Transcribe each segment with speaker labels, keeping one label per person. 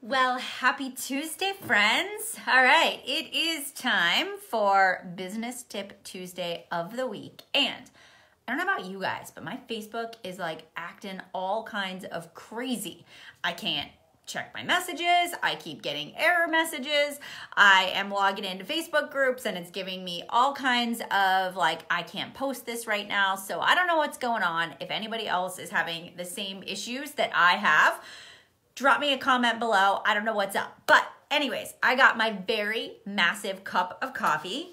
Speaker 1: Well, happy Tuesday, friends. All right, it is time for Business Tip Tuesday of the week. And I don't know about you guys, but my Facebook is like acting all kinds of crazy. I can't check my messages. I keep getting error messages. I am logging into Facebook groups and it's giving me all kinds of like, I can't post this right now. So I don't know what's going on. If anybody else is having the same issues that I have, drop me a comment below. I don't know what's up. But anyways, I got my very massive cup of coffee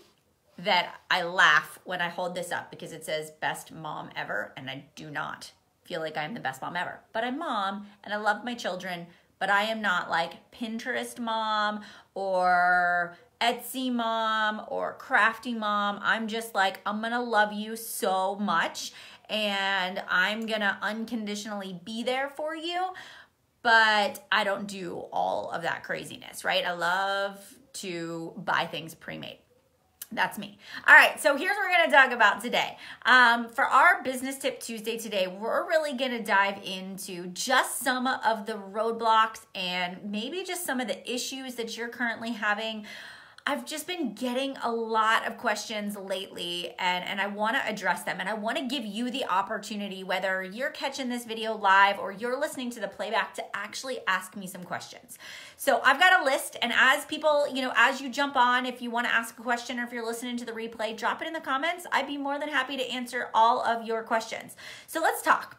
Speaker 1: that I laugh when I hold this up because it says best mom ever. And I do not feel like I'm the best mom ever. But I'm mom and I love my children, but I am not like Pinterest mom or Etsy mom or crafty mom. I'm just like, I'm gonna love you so much and I'm gonna unconditionally be there for you. But I don't do all of that craziness, right? I love to buy things pre-made. That's me. All right, so here's what we're gonna talk about today. For our Business Tip Tuesday today, we're really gonna dive into just some of the roadblocks and maybe just some of the issues that you're currently having. I've just been getting a lot of questions lately and I wanna address them and I wanna give you the opportunity, whether you're catching this video live or you're listening to the playback, to actually ask me some questions. So I've got a list, and as people, as you jump on, if you wanna ask a question or if you're listening to the replay, drop it in the comments. I'd be more than happy to answer all of your questions. So let's talk.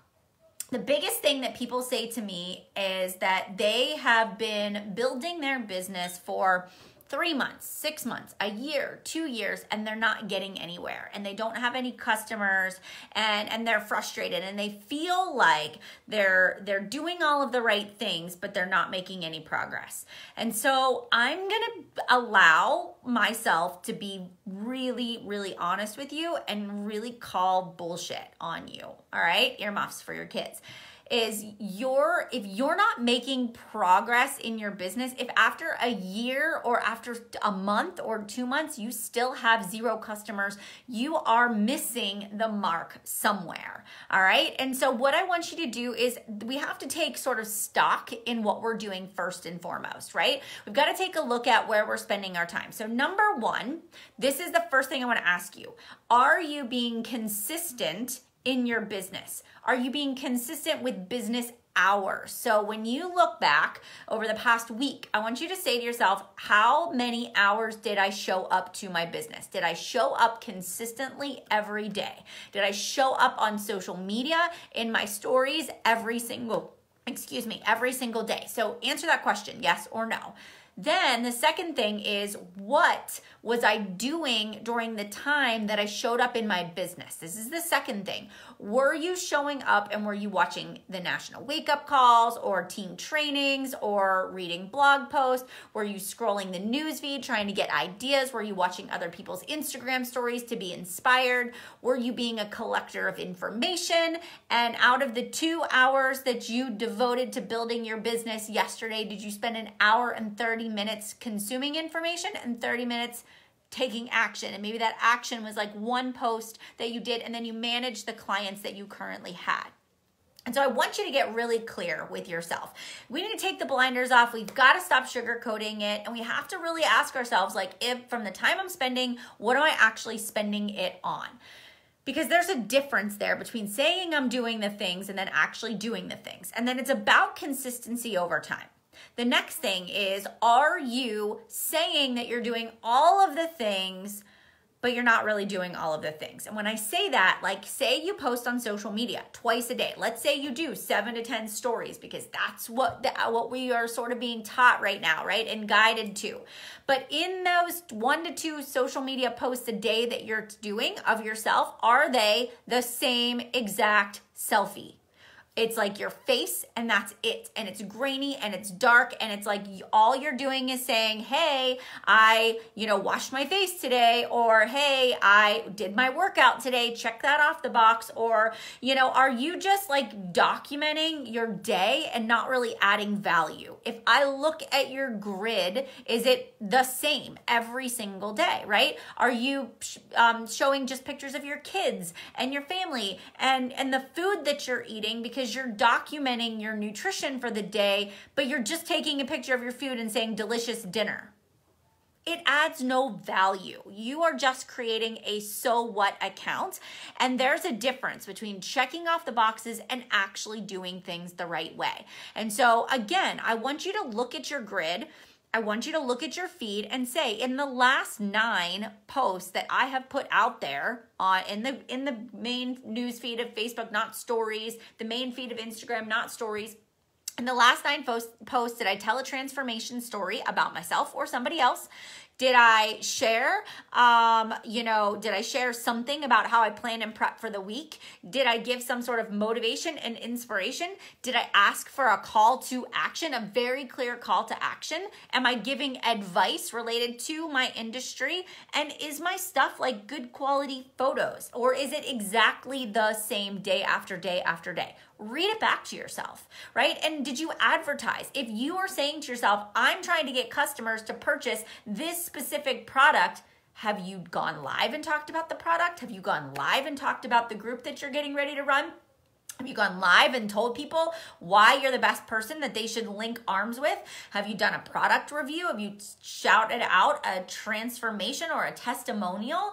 Speaker 1: The biggest thing that people say to me is that they have been building their business for 3 months, 6 months, a year, 2 years, and they're not getting anywhere and they don't have any customers and they're frustrated and they feel like they're doing all of the right things, but they're not making any progress. And so I'm gonna allow myself to be really, really honest with you and really call bullshit on you, all right? Earmuffs for your kids. If you're not making progress in your business, if after a year or after a month or 2 months, you still have 0 customers, you are missing the mark somewhere, all right? And so what I want you to do is we have to take sort of stock in what we're doing first and foremost, right? We've got to take a look at where we're spending our time. So number one, this is the first thing I want to ask you. Are you being consistent in your business? Are you being consistent with business hours? So when you look back over the past week, I want you to say to yourself, how many hours did I show up to my business? Did I show up consistently every day? Did I show up on social media in my stories every single day? So answer that question, yes or no. Then the second thing is, what was I doing during the time that I showed up in my business? This is the second thing. Were you showing up and were you watching the national wake-up calls or team trainings or reading blog posts? Were you scrolling the news feed trying to get ideas? Were you watching other people's Instagram stories to be inspired? Were you being a collector of information? And out of the 2 hours that you devoted to building your business yesterday, did you spend an hour and 30 minutes consuming information and 30 minutes taking action? And maybe that action was like one post that you did and then you managed the clients that you currently had. And so I want you to get really clear with yourself. We need to take the blinders off. We've got to stop sugarcoating it. And we have to really ask ourselves, like, if from the time I'm spending, what am I actually spending it on? Because there's a difference there between saying I'm doing the things and then actually doing the things. And then it's about consistency over time. The next thing is, are you saying that you're doing all of the things, but you're not really doing all of the things? And when I say that, like, say you post on social media twice a day. Let's say you do 7 to 10 stories, because that's what we are sort of being taught right now, right? And guided to. But in those 1 to 2 social media posts a day that you're doing of yourself, are they the same exact selfie? It's like your face and that's it. And it's grainy and it's dark and it's like all you're doing is saying, hey, I, washed my face today, or hey, I did my workout today. Check that off the box. Or, are you just like documenting your day and not really adding value? If I look at your grid, is it the same every single day, right? Are you showing just pictures of your kids and your family and the food that you're eating because is you're documenting your nutrition for the day, but you're just taking a picture of your food and saying delicious dinner. It adds no value. You are just creating a so what account. And there's a difference between checking off the boxes and actually doing things the right way. And so again, I want you to look at your grid. I want you to look at your feed and say, in the last 9 posts that I have put out there in the main news feed of Facebook, not stories, the main feed of Instagram, not stories, in the last 9 posts, did I tell a transformation story about myself or somebody else? Did I share, did I share something about how I plan and prep for the week? Did I give some sort of motivation and inspiration? Did I ask for a call to action, a very clear call to action? Am I giving advice related to my industry? And is my stuff like good quality photos? Or is it exactly the same day after day after day? Read it back to yourself, right? And did you advertise? If you are saying to yourself, I'm trying to get customers to purchase this specific product, have you gone live and talked about the product? Have you gone live and talked about the group that you're getting ready to run? Have you gone live and told people why you're the best person that they should link arms with? Have you done a product review? Have you shouted out a transformation or a testimonial?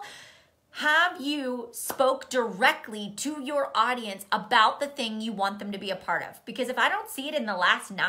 Speaker 1: Have you spoke directly to your audience about the thing you want them to be a part of? Because if I don't see it in the last 9,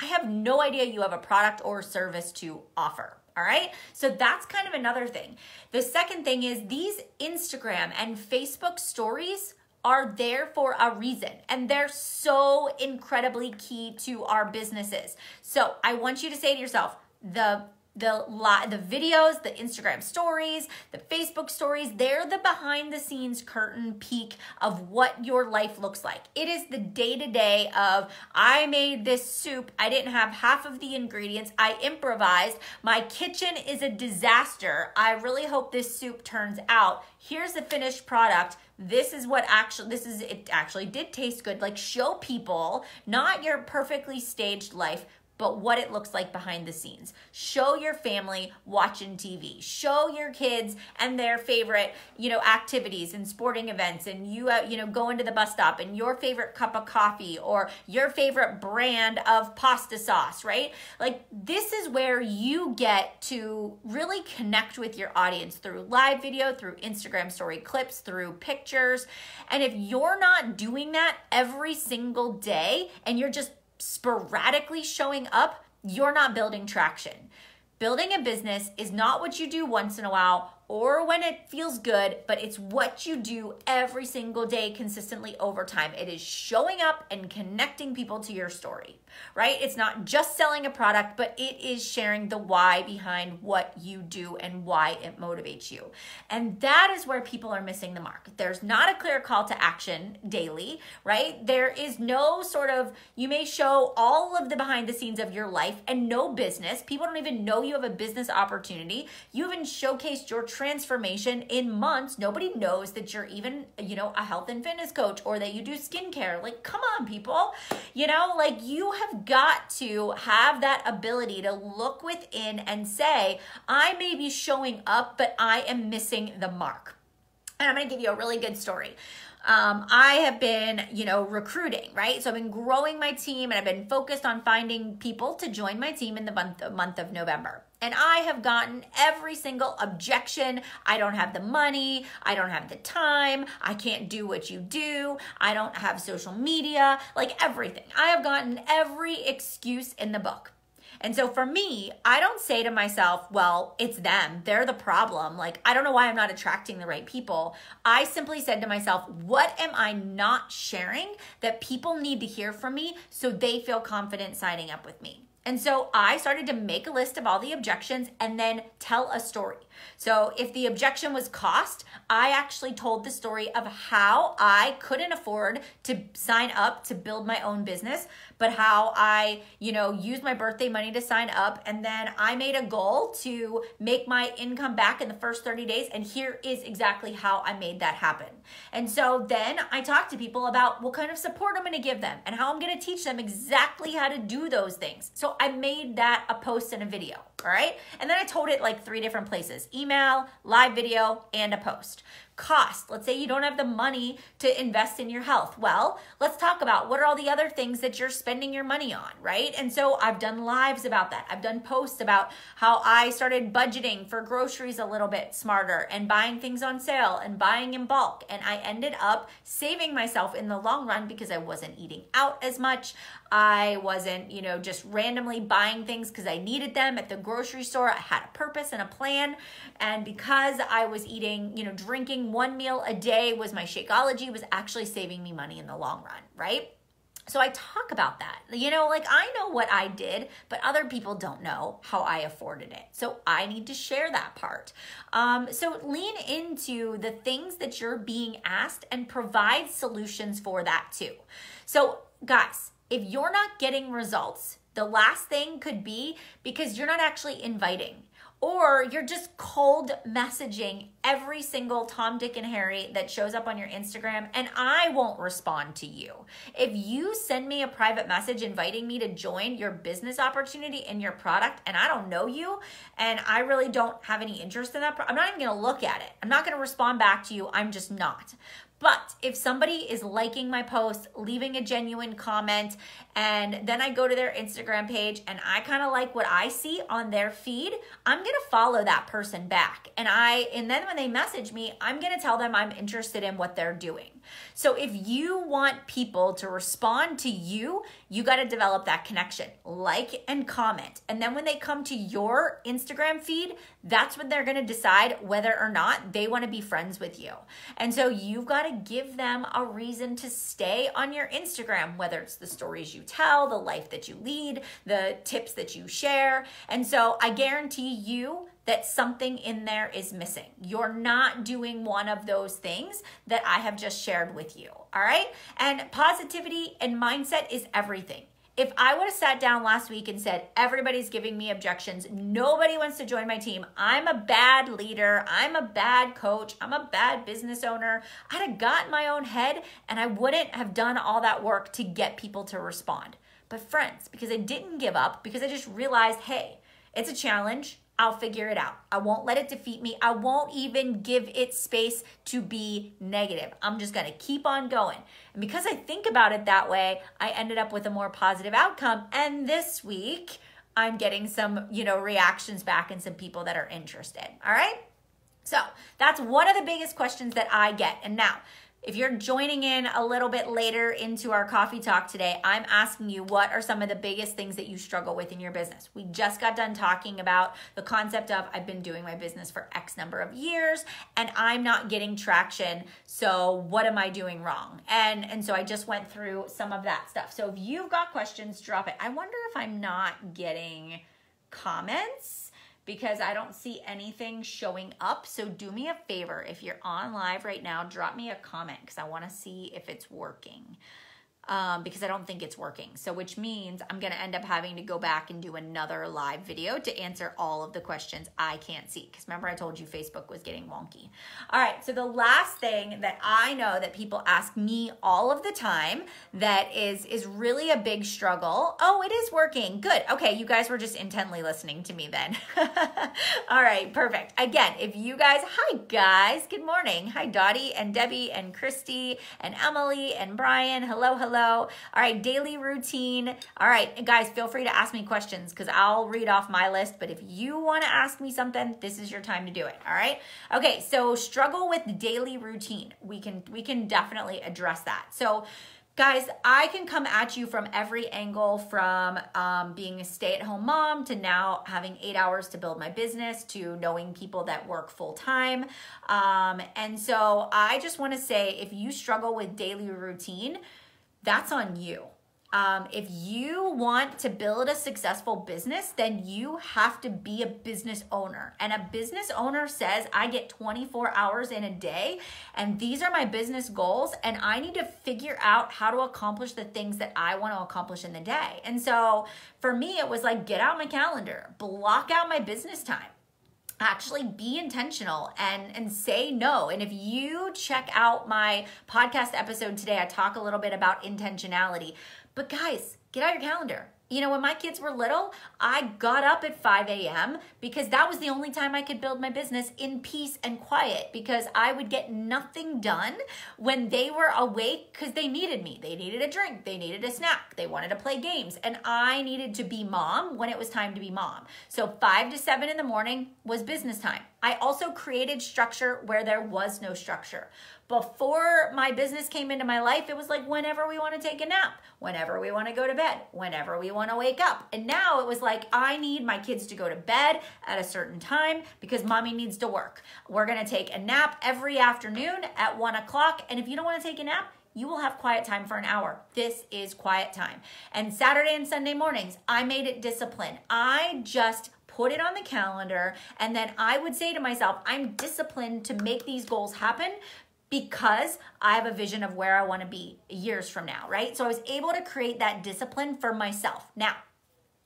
Speaker 1: I have no idea you have a product or service to offer. All right. So that's kind of another thing. The second thing is these Instagram and Facebook stories are there for a reason, and they're so incredibly key to our businesses. So I want you to say to yourself, the videos, the Instagram stories, the Facebook stories, they're the behind the scenes curtain peek of what your life looks like. It is the day-to-day of, I made this soup, I didn't have half of the ingredients, I improvised, my kitchen is a disaster, I really hope this soup turns out, here's the finished product, it actually did taste good. Like, show people not your perfectly staged life, but what it looks like behind the scenes. Show your family watching TV. Show your kids and their favorite, activities and sporting events, and you going to the bus stop and your favorite cup of coffee or your favorite brand of pasta sauce, right? Like, this is where you get to really connect with your audience through live video, through Instagram story clips, through pictures. And if you're not doing that every single day and you're just sporadically showing up, you're not building traction. Building a business is not what you do once in a while or when it feels good, but it's what you do every single day consistently over time. It is showing up and connecting people to your story, right? It's not just selling a product, but it is sharing the why behind what you do and why it motivates you. And that is where people are missing the mark. There's not a clear call to action daily, right? There is no sort of, you may show all of the behind the scenes of your life and no business. People don't even know you have a business opportunity. You haven't showcased your transformation in months. Nobody knows that you're even, a health and fitness coach or that you do skincare. Like, come on, people. You have got to have that ability to look within and say, I may be showing up, but I am missing the mark. And I'm going to give you a really good story. I have been, recruiting, right? So I've been growing my team and I've been focused on finding people to join my team in the month of November. And I have gotten every single objection. I don't have the money. I don't have the time. I can't do what you do. I don't have social media, like everything. I have gotten every excuse in the book. And so for me, I don't say to myself, well, it's them. They're the problem. Like, I don't know why I'm not attracting the right people. I simply said to myself, what am I not sharing that people need to hear from me so they feel confident signing up with me? And so I started to make a list of all the objections and then tell a story. So if the objection was cost, I actually told the story of how I couldn't afford to sign up to build my own business, but how I, used my birthday money to sign up. And then I made a goal to make my income back in the first 30 days. And here is exactly how I made that happen. And so then I talked to people about what kind of support I'm going to give them and how I'm going to teach them exactly how to do those things. So I made that a post and a video. all right? And then I told it like 3 different places: email, live video, and a post. Cost. Let's say you don't have the money to invest in your health. Well, let's talk about what are all the other things that you're spending your money on, right? And so I've done lives about that. I've done posts about how I started budgeting for groceries a little bit smarter and buying things on sale and buying in bulk. And I ended up saving myself in the long run because I wasn't eating out as much. I wasn't, just randomly buying things because I needed them at the grocery store. I had a purpose and a plan. And because I was eating, drinking 1 meal a day was my Shakeology, was actually saving me money in the long run, right? So I talk about that. I know what I did, but other people don't know how I afforded it. So I need to share that part. So lean into the things that you're being asked and provide solutions for that too. So guys, if you're not getting results, the last thing could be because you're not actually inviting, or you're just cold messaging every single Tom, Dick, and Harry that shows up on your Instagram, and I won't respond to you. If you send me a private message inviting me to join your business opportunity in your product, and I don't know you, and I really don't have any interest in that, I'm not even gonna look at it. I'm not gonna respond back to you. I'm just not. But if somebody is liking my post, leaving a genuine comment, and then I go to their Instagram page and I kind of like what I see on their feed, I'm going to follow that person back. And then when they message me, I'm going to tell them I'm interested in what they're doing. So if you want people to respond to you, you got to develop that connection, like and comment. And then when they come to your Instagram feed, that's when they're going to decide whether or not they want to be friends with you. And so you've got to give them a reason to stay on your Instagram, whether it's the stories you tell, the life that you lead, the tips that you share. And so I guarantee you that something in there is missing. You're not doing one of those things that I have just shared with you, all right? And positivity and mindset is everything. If I would have sat down last week and said, everybody's giving me objections, nobody wants to join my team, I'm a bad leader, I'm a bad coach, I'm a bad business owner, I'd have got in my own head and I wouldn't have done all that work to get people to respond. But friends, because I didn't give up, because I just realized, hey, it's a challenge, I'll figure it out. I won't let it defeat me. I won't even give it space to be negative. I'm just going to keep on going. And because I think about it that way, I ended up with a more positive outcome. And this week, I'm getting some, reactions back and some people that are interested. All right? So that's one of the biggest questions that I get. And now, if you're joining in a little bit later into our coffee talk today, I'm asking you, what are some of the biggest things that you struggle with in your business? We just got done talking about the concept of I've been doing my business for X number of years and I'm not getting traction. So what am I doing wrong? And so I just went through some of that stuff. So if you've got questions, drop it. I wonder if I'm not getting comments because I don't see anything showing up. So do me a favor, if you're on live right now, drop me a comment because I want to see if it's working. Because I don't think it's working. So which means I'm going to end up having to go back and do another live video to answer all of the questions I can't see. Because remember I told you Facebook was getting wonky. All right, so the last thing that I know that people ask me all of the time that is really a big struggle. Oh, it is working. Good. Okay, you guys were just intently listening to me then. All right, perfect. Again, if you guys, hi guys, good morning. Hi Dottie and Debbie and Christy and Emily and Brian. Hello, hello. All right, daily routine. All right, guys, feel free to ask me questions because I'll read off my list. But if you want to ask me something, this is your time to do it. All right. Okay, so struggle with daily routine. We can definitely address that. So guys, I can come at you from every angle, from being a stay-at-home mom to now having 8 hours to build my business to knowing people that work full-time. And so I just want to say, if you struggle with daily routine, that's on you. If you want to build a successful business, then you have to be a business owner. And a business owner says, I get 24 hours in a day, and these are my business goals, and I need to figure out how to accomplish the things that I want to accomplish in the day. And so for me, it was like, get out my calendar, block out my business time. Actually be intentional and say no. And if you check out my podcast episode today, I talk a little bit about intentionality. But guys, get out your calendar. when my kids were little, I got up at 5 a.m. because that was the only time I could build my business in peace and quiet, because I would get nothing done when they were awake because they needed me. They needed a drink. They needed a snack. They wanted to play games. And I needed to be mom when it was time to be mom. So 5 to 7 in the morning was business time. I also created structure where there was no structure. Before my business came into my life, it was like whenever we want to take a nap, whenever we want to go to bed, whenever we want to wake up. And now it was like, I need my kids to go to bed at a certain time because mommy needs to work. We're going to take a nap every afternoon at 1 o'clock. And if you don't want to take a nap, you will have quiet time for an hour. This is quiet time. And Saturday and Sunday mornings, I made it discipline. I just put it on the calendar. And then I would say to myself, I'm disciplined to make these goals happen because I have a vision of where I want to be years from now, right? So I was able to create that discipline for myself. Now,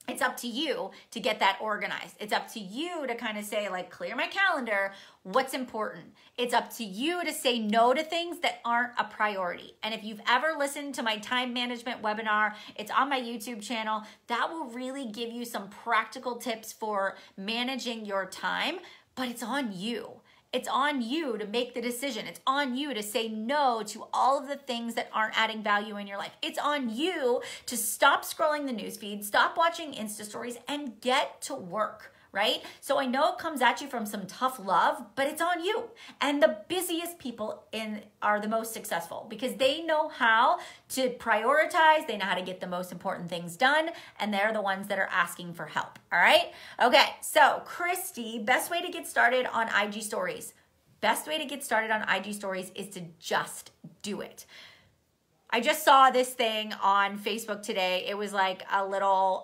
Speaker 1: it's up to you to get that organized. It's up to you to kind of say, like, clear my calendar, what's important. It's up to you to say no to things that aren't a priority. And if you've ever listened to my time management webinar, it's on my YouTube channel. That will really give you some practical tips for managing your time, but it's on you. It's on you to make the decision. It's on you to say no to all of the things that aren't adding value in your life. It's on you to stop scrolling the newsfeed, stop watching Insta stories, and get to work, right? So I know it comes at you from some tough love, but it's on you. And the busiest people are the most successful because they know how to prioritize, they know how to get the most important things done, and they're the ones that are asking for help, all right? Okay, so Christy, best way to get started on IG stories. Best way to get started on IG stories is to just do it. I just saw this thing on Facebook today. It was like a little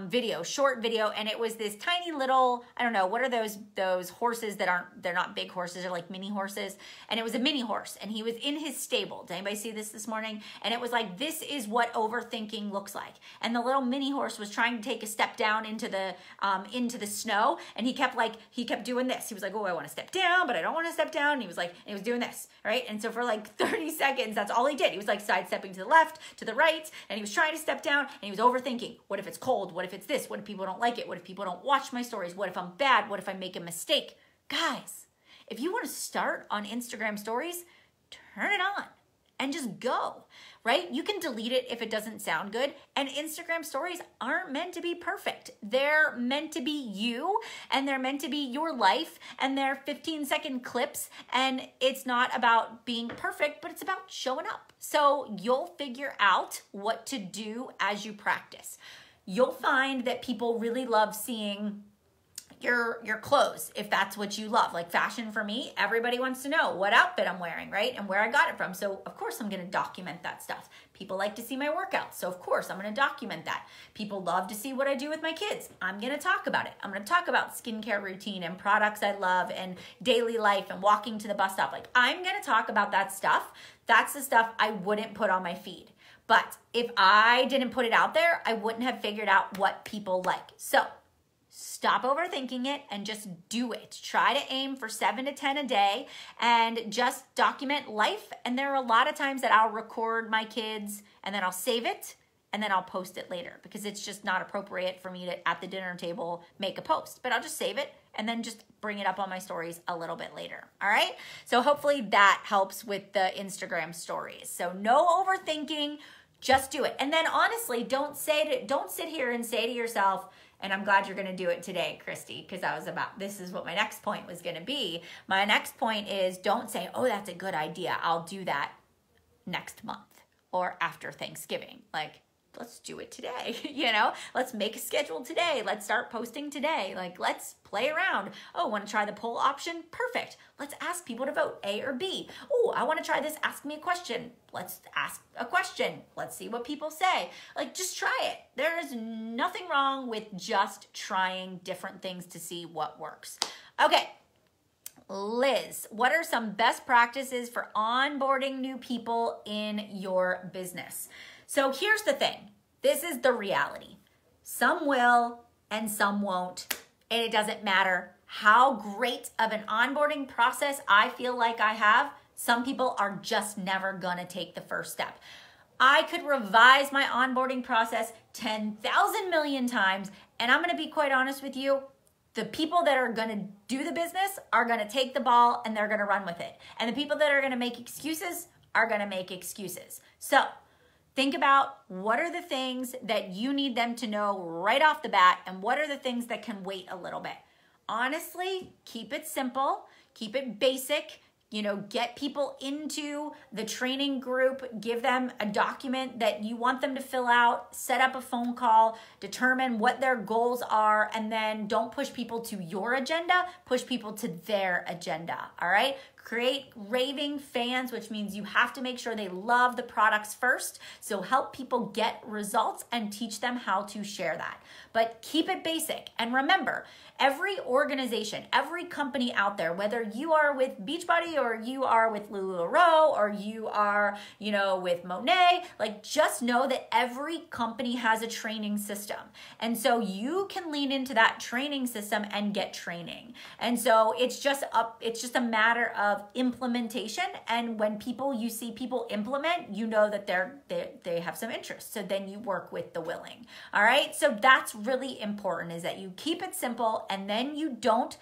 Speaker 1: video, short video, and it was this tiny little, I don't know, what are those horses that they're not big horses, they're like mini horses, and it was a mini horse, and he was in his stable. Did anybody see this morning? And it was like, this is what overthinking looks like. And the little mini horse was trying to take a step down into the snow, and he kept doing this. He was like, oh, I want to step down, but I don't want to step down. And he was doing this, right? And so for like 30 seconds, that's all he did. He was like sidestepping to the left, to the right, and he was trying to step down, and he was overthinking. What if it's cold? What if it's this? What if people don't like it? What if people don't watch my stories? What if I'm bad? What if I make a mistake? Guys, if you want to start on Instagram stories, turn it on and just go, right? You can delete it if it doesn't sound good. And Instagram stories aren't meant to be perfect. They're meant to be you, and they're meant to be your life, and they're 15-second clips. And it's not about being perfect, but it's about showing up. So you'll figure out what to do as you practice. You'll find that people really love seeing your clothes, if that's what you love. Like fashion for me, everybody wants to know what outfit I'm wearing, right? And where I got it from. So of course I'm going to document that stuff. People like to see my workouts. So of course I'm going to document that. People love to see what I do with my kids. I'm going to talk about it. I'm going to talk about skincare routine and products I love and daily life and walking to the bus stop. Like, I'm going to talk about that stuff. That's the stuff I wouldn't put on my feed. But if I didn't put it out there, I wouldn't have figured out what people like. So stop overthinking it and just do it. Try to aim for 7 to 10 a day and just document life. And there are a lot of times that I'll record my kids and then I'll save it and then I'll post it later because it's just not appropriate for me to, at the dinner table, make a post. But I'll just save it and then just bring it up on my stories a little bit later. All right? So hopefully that helps with the Instagram stories. So no overthinking, just do it. And then honestly, don't sit here and say to yourself, and I'm glad you're going to do it today, Christy, because this is what my next point was going to be. My next point is, don't say, oh, that's a good idea, I'll do that next month or after Thanksgiving. Like, let's do it today, let's make a schedule today. Let's start posting today. Like, let's play around. Oh, want to try the poll option? Perfect. Let's ask people to vote A or B. Oh, I want to try this. Ask me a question. Let's ask a question. Let's see what people say. Like, just try it. There is nothing wrong with just trying different things to see what works. Okay. Liz, what are some best practices for onboarding new people in your business? So here's the thing. This is the reality. Some will and some won't. And it doesn't matter how great of an onboarding process I feel like I have. Some people are just never going to take the first step. I could revise my onboarding process 10,000 million times. And I'm gonna be quite honest with you, the people that are gonna do the business are gonna take the ball and they're gonna run with it. And the people that are gonna make excuses are gonna make excuses. So think about what are the things that you need them to know right off the bat and what are the things that can wait a little bit. Honestly, keep it simple, keep it basic. Get people into the training group, give them a document that you want them to fill out, set up a phone call, determine what their goals are, and then don't push people to your agenda, push people to their agenda, all right? Create raving fans, which means you have to make sure they love the products first. So help people get results and teach them how to share that. But keep it basic. And remember, every organization, every company out there, whether you are with Beachbody or you are with LuLaRoe or you are, with Monet, just know that every company has a training system. And so you can lean into that training system and get training. And so it's just a matter of implementation. And when you see people implement, you know that they have some interest. So then you work with the willing. All right. So that's really important, is that you keep it simple and then you don't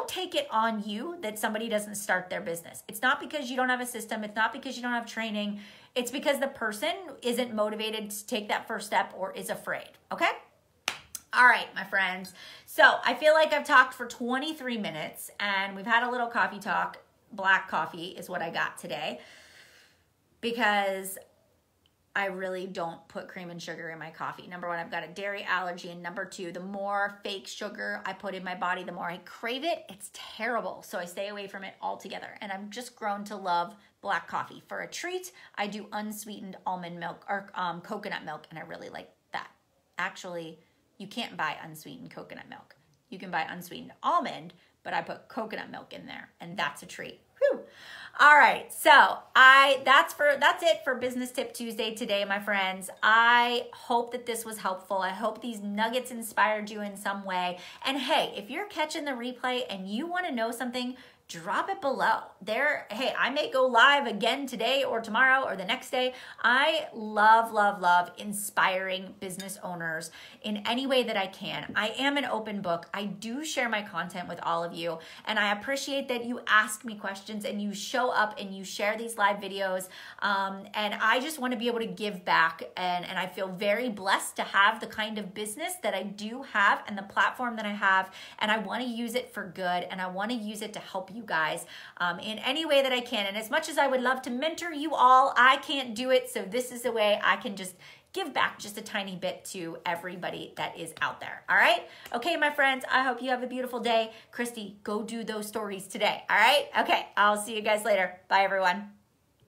Speaker 1: take it on you that somebody doesn't start their business. It's not because you don't have a system. It's not because you don't have training. It's because the person isn't motivated to take that first step or is afraid. Okay. All right, my friends. So I feel like I've talked for 23 minutes and we've had a little coffee talk. Black coffee is what I got today because I really don't put cream and sugar in my coffee. Number one, I've got a dairy allergy. And number two, the more fake sugar I put in my body, the more I crave it. It's terrible. So I stay away from it altogether. And I've just grown to love black coffee. For a treat, I do unsweetened almond milk or coconut milk. And I really like that. Actually, you can't buy unsweetened coconut milk. You can buy unsweetened almond, but I put coconut milk in there and that's a treat. Whew. All right, so that's it for Business Tip Tuesday today, my friends. I hope that this was helpful. I hope these nuggets inspired you in some way. And hey, if you're catching the replay and you want to know something, drop it below. Hey, I may go live again today or tomorrow or the next day. I love, love, love inspiring business owners in any way that I can. I am an open book. I do share my content with all of you, and I appreciate that you ask me questions and you show up and you share these live videos. And I just want to be able to give back, and I feel very blessed to have the kind of business that I do have and the platform that I have, and I want to use it for good, and I want to use it to help you guys in any way that I can. And as much as I would love to mentor you all, I can't do it. So this is a way I can just give back just a tiny bit to everybody that is out there. All right. Okay, my friends, I hope you have a beautiful day. Christy, go do those stories today. All right. Okay. I'll see you guys later. Bye, everyone.